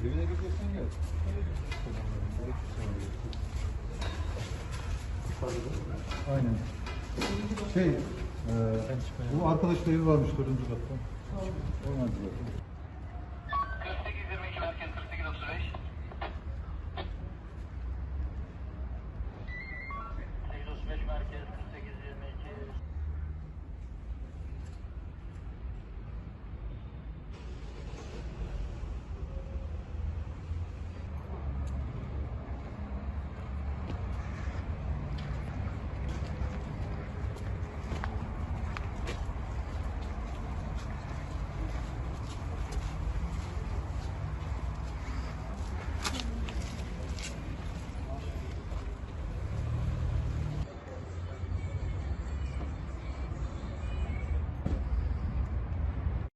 Evine gidiyorsan gel. Aynen. Bu arkadaşla evi varmış 4. katta. Olmaz zaten.